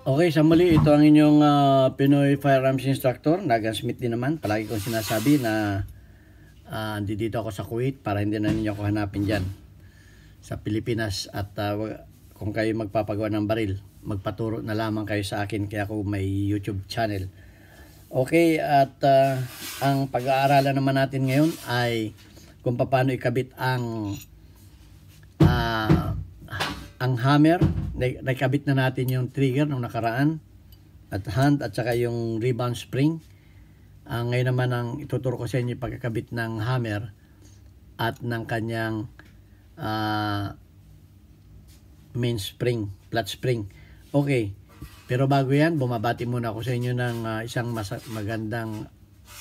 Okay, sa muli, ito ang inyong Pinoy Firearms Instructor, Nagan Smith din naman. Palagi kong sinasabi na dito ako sa Kuwait para hindi na ninyo ako hanapin dyan sa Pilipinas. At kung kayo magpapagawa ng baril, magpaturo na lamang kayo sa akin, kaya ako may YouTube channel. Okay, at ang pag-aaralan naman natin ngayon ay kung paano ikabit ang hammer. Nakabit na natin yung trigger nung nakaraan at hand at saka yung rebound spring. Ngayon naman ang ituturo ko sa inyo pagkakabit ng hammer at ng kanyang main spring, flat spring. Okay, pero bago yan, bumabati muna ako sa inyo ng isang magandang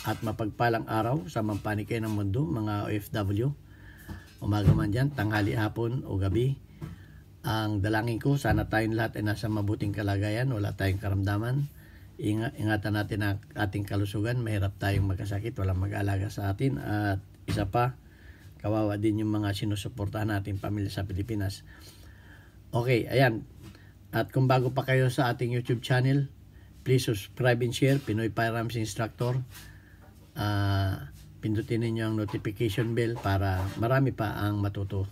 at mapagpalang araw sa mampanikay ng mundo, mga OFW. Umaga man dyan, tanghali, hapon o gabi. Ang dalangin ko, sana tayong lahat ay nasa mabuting kalagayan, wala tayong karamdaman. Ingatan natin ang ating kalusugan, mahirap tayong magkasakit, walang mag-aalaga sa atin. At isa pa, kawawa din yung mga sinusuportahan nating pamilya sa Pilipinas. Okay, ayan. At kung bago pa kayo sa ating YouTube channel, please subscribe and share, Pinoy Firearms Instructor. Pindutin ninyo ang notification bell para marami pa ang matuto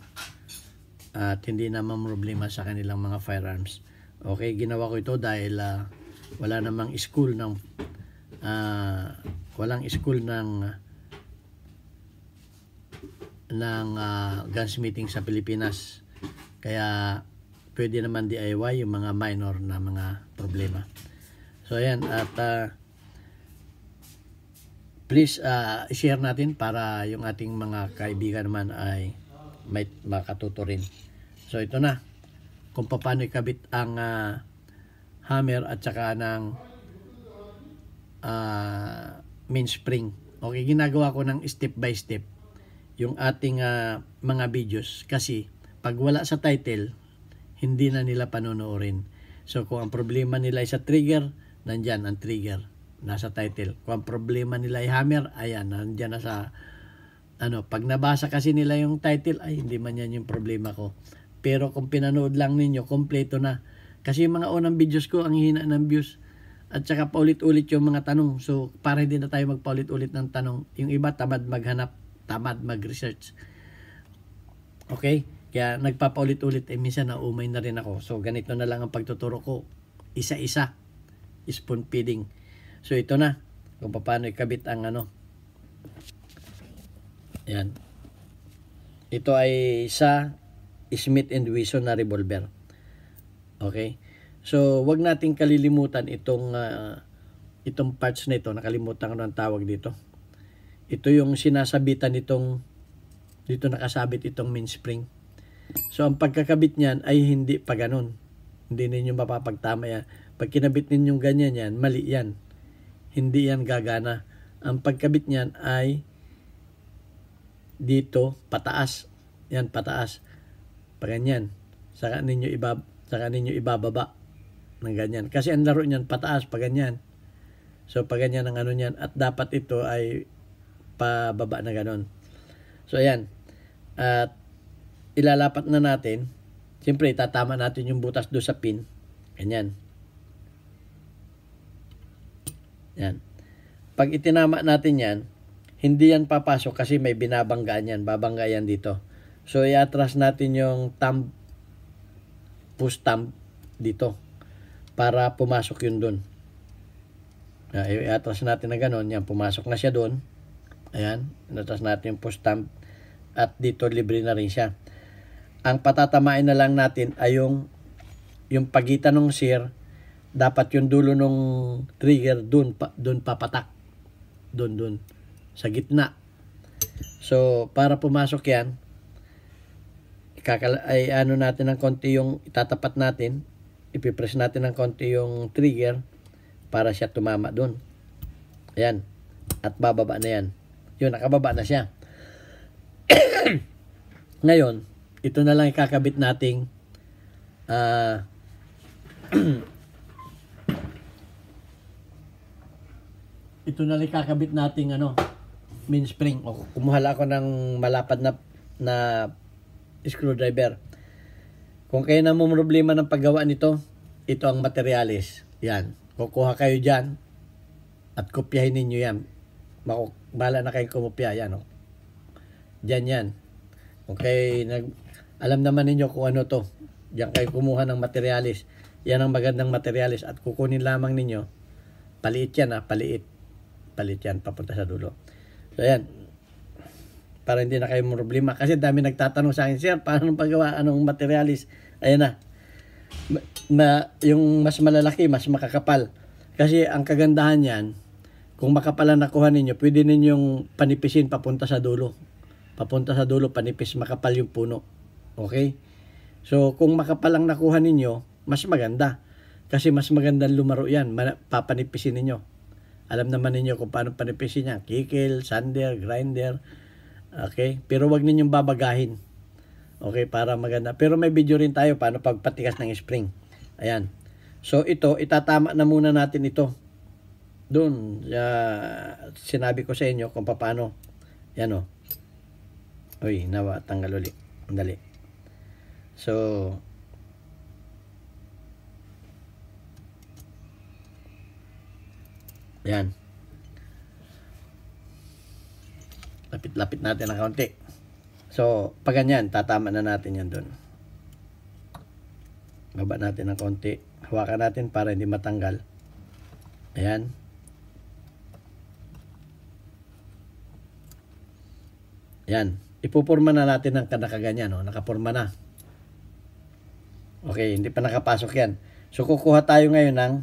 at hindi naman problema sa kanilang mga firearms. Okay, ginawa ko ito dahil wala namang school ng gunsmithing sa Pilipinas. Kaya pwede naman DIY yung mga minor na mga problema. So ayan, at please share natin para yung ating mga kaibigan naman ay may makatuto rin. So ito na kung paano ikabit ang hammer at saka ng main spring. Okay, ginagawa ko ng step by step yung ating mga videos kasi pag wala sa title, hindi na nila panonoorin. So kung ang problema nila ay sa trigger, nandyan ang trigger, nasa title. Kung ang problema nila ay hammer, ayan, nandyan na sa pag nabasa kasi nila yung title, ay hindi man yan yung problema ko. Pero kung pinanood lang ninyo, kompleto na. Kasi yung mga unang videos ko, ang hina ng views. At saka paulit-ulit yung mga tanong. So, para hindi na tayo magpaulit-ulit ng tanong. Yung iba, tamad maghanap, tamad mag-research. Okay? Kaya nagpapaulit-ulit, minsan naumay na rin ako. So, ganito na lang ang pagtuturo ko. Isa-isa. Spoon feeding. So, ito na. Kung paano ikabit ang Yan. Ito ay sa Smith & Wesson na revolver. Okay? So, wag nating kalilimutan itong parts na ito. Nakalimutan ko ng tawag dito. Ito yung sinasabitan dito nakasabit itong mainspring. So, ang pagkakabit niyan ay hindi pa ganun. Hindi ninyo mapapagtama yan. Pag kinabit ninyong ganyan yan, mali yan. Hindi yan gagana. Ang pagkabit niyan ay dito pataas. Yan, pataas. Pag ganyan, saka ninyo ibababa ng ganyan. Kasi ang laro niyan pataas pag ganyan. So pag ganyan ang niyan, at dapat ito ay pababa na ganon. So ayan. At ilalapat na natin. Siyempre tatama natin yung butas do sa pin. Ganyan. Yan. Pag itinama natin yan, hindi yan papasok kasi may binabanggaan yan. Babangga yan dito. So, i-atras natin yung push thumb dito para pumasok yun dun. I-atras natin na gano'n. Yan, pumasok na siya dun. Ayan, i-atras natin yung push thumb at dito libre na rin siya. Ang patatamain na lang natin ay yung pagitan ng sear. Dapat yung dulo ng trigger dun papatak. Dun. Sa gitna. So, para pumasok yan, natin ng konti yung itatapat natin, ipipress natin ng konti yung trigger para siya tumama dun. Ayan. At bababa na yan. Yun, nakababa na siya. Ngayon, ito na lang ikakabit nating ito na lang ikakabit nating mainspring. O, kumuha ako ng malapad na screwdriver. Kung kayo na mo problema ng paggawa nito, ito ang materialis. Yan. Kukuha kayo dyan at kopyahin ninyo yan. Bahala na kayong kumopya. Yan, oh. Dyan yan. Okay, alam naman ninyo kung ano to. Diyan kayo kumuha ng materialis. Yan ang magandang materialis at kukunin lamang ninyo. Paliit yan, paliit. Paliit yan, papunta sa dulo. So, yan. Para hindi na kayo problema. Kasi dami nagtatanong sa akin, Sir, paano paggawa? Anong materialis? Ayan na. Yung mas malalaki, mas makakapal. Kasi ang kagandahan yan, kung makapal ang nakuha ninyo, pwede ninyong panipisin papunta sa dulo. Papunta sa dulo, panipis, makapal yung puno. Okay? So, kung makapal ang nakuha ninyo, mas maganda. Kasi mas magandang lumaro yan. Papanipisin ninyo. Alam naman ninyo kung paano panipisin yan. Kikil, sander, grinder. Okay? Pero wag ninyong babagahin. Okay? Para maganda. Pero may video rin tayo paano pagpatikas ng spring. Ayan. So, ito, itatama na muna natin ito. Doon, sinabi ko sa inyo kung paano. Yan o. Uy, nawa, tanggal ulit. Dali. So, yan. Lapit-lapit natin ng kaunti. So, pag ganyan, tatama na natin yan doon. Baba natin ng kaunti. Hawakan natin para hindi matanggal. Ayan. Yan. Ipupurma na natin ng nakaganyan. No? Nakapurma na. Okay, hindi pa nakapasok yan. So, kukuha tayo ngayon ng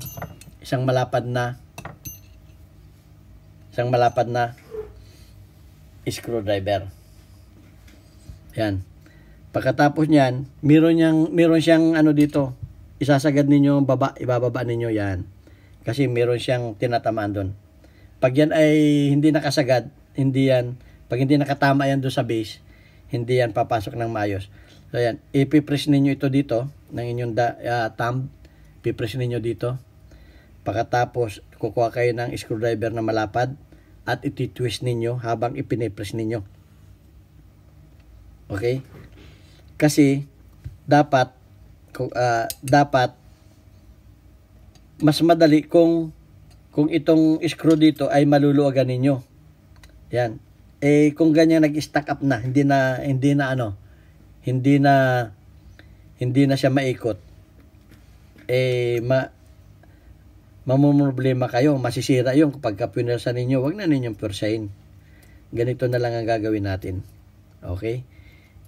isang malapad na screwdriver. Yan. Pagkatapos niyan, meron siyang ano dito. Isasagad ninyo ibababa ninyo yan. Kasi meron siyang tinatamaan doon. Pag yan ay hindi nakasagad, pag hindi nakatama yan doon sa base, hindi yan papasok ng maayos. So yan, ipipress ninyo ito dito ng inyong thumb. Ipipress ninyo dito. Pagkatapos, kukuha kayo ng screwdriver na malapad at iti-twist ninyo habang ipinipress ninyo. Okay? Kasi dapat mas madali kung itong screw dito ay maluluwagan ninyo. Yan. Kung ganyan nag-stack up na, hindi na siya maikot. Mamumroblema kayo, masisira yung kapag pinursa ninyo, wag na ninyong pursahin. Ganito na lang ang gagawin natin. Okay?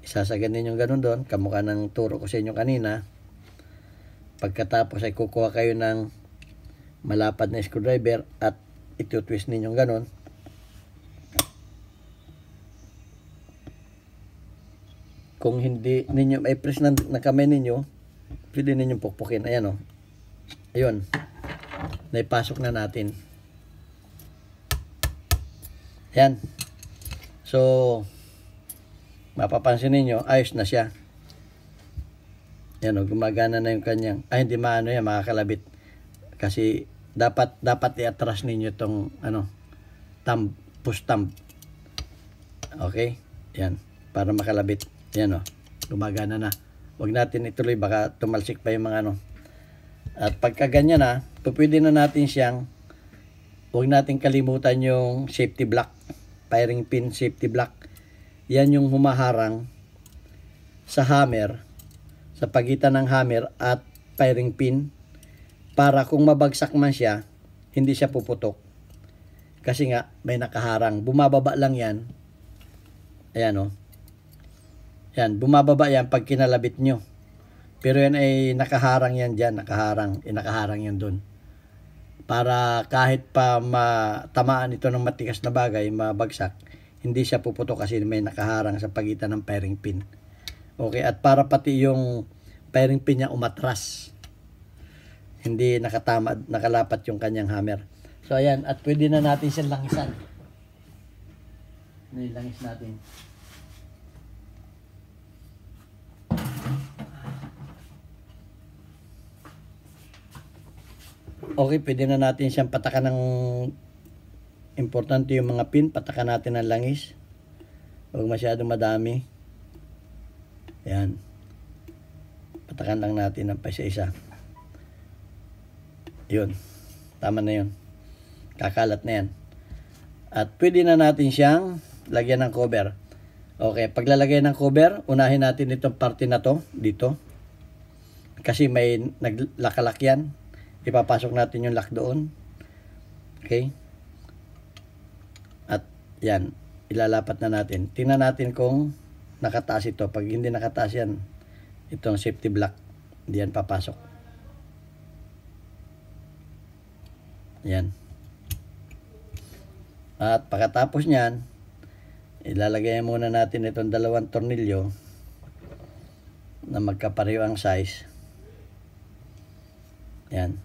Isasagad ninyong ganun doon, kamukha ng turo ko sa inyo kanina. Pagkatapos ay kukuha kayo ng malapad na screwdriver at ito-twist ninyong ganun. Kung hindi ninyo may press ng kamay ninyo, pwede ninyong pukpukin. Ayan o. Ayun. Naipasok na natin. Ayan. So, mapapansin ninyo, ayos na siya. Ayan o, gumagana na yung kanyang, hindi maano yan, makakalabit. Kasi, dapat i-atras ninyo itong, push thumb. Okay? Ayan. Para makalabit. Ayan o, gumagana na. Huwag natin ituloy, baka tumalsik pa yung mga At pagka ganyan na, pwede na natin siyang, huwag natin kalimutan yung safety block, firing pin safety block. Yan yung humaharang sa hammer, sa pagitan ng hammer at firing pin, para kung mabagsak man siya, hindi siya puputok. Kasi nga, may nakaharang. Bumababa lang yan. Ayan o. Yan, bumababa yan pag kinalabit nyo. Pero yan ay nakaharang yan dyan, nakaharang yan dun. Para kahit pa matamaan ito ng matigas na bagay, mabagsak, hindi siya puputok kasi may nakaharang sa pagitan ng firing pin. Okay, at para pati yung firing pin niya umatras. Hindi nakalapat yung kanyang hammer. So ayan, at pwede na natin siyang langisan. Nilangis natin. Okay, pwede na natin siyang patakan ng importante yung mga pin. Patakan natin ng langis. Huwag masyadong madami. Ayan. Patakan lang natin ng pa isa-isa. Yun. Tama na yun. Kakalat na yan. At pwede na natin siyang lagyan ng cover. Okay, paglalagay ng cover, unahin natin itong parte na to, dito. Kasi may naglakalak yan. Ipapasok natin yung lock doon. Okay. At yan, ilalapat na natin. Tingnan natin kung nakataas ito. Pag hindi nakataas yan, itong safety block, hindi yan papasok. Yan. At pagkatapos nyan, ilalagay muna natin itong dalawang tornilyo na magkapareho ang size. Yan.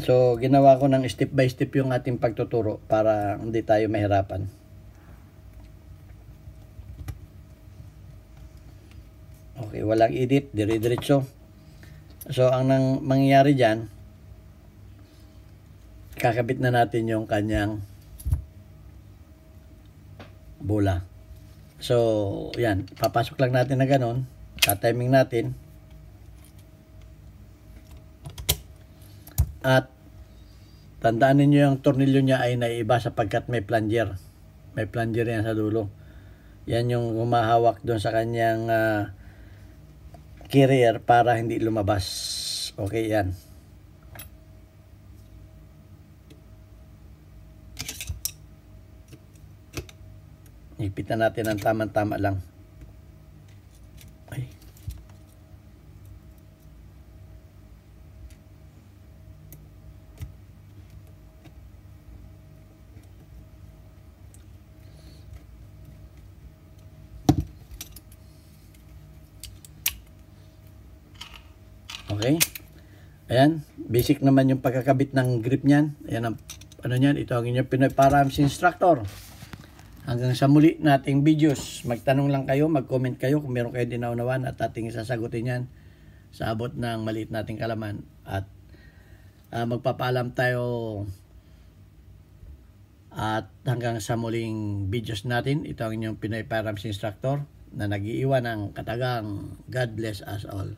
So, ginawa ko ng step by step yung ating pagtuturo para hindi tayo mahirapan. Okay, walang edit, dire-diretso. So, ang mangyayari dyan, kakabit na natin yung kanyang bola. So, yan, papasok lang natin na ganun, tatiming natin. At tandaan ninyo yung tornilyo niya ay naiiba sapagkat may plunger. May plunger yan sa dulo. Yan yung humahawak doon sa kanyang carrier para hindi lumabas. Okay, yan. Ipitan natin ang tama-tama lang. Ay. Okay. Ayan, basic naman yung pagkakabit ng grip niyan. Ayan ang ano niyan, ito ang inyong Pinoy Para-Arms Instructor. Hanggang sa muli nating videos, magtanong lang kayo, mag-comment kayo kung meron kayo dinaunawan at ating isasagutin yan sa abot ng maliit nating kalaman. At magpapaalam tayo at hanggang sa muling videos natin. Ito ang inyong Pinoy Para-Arms Instructor na nag-iiwan ng katagang God bless us all.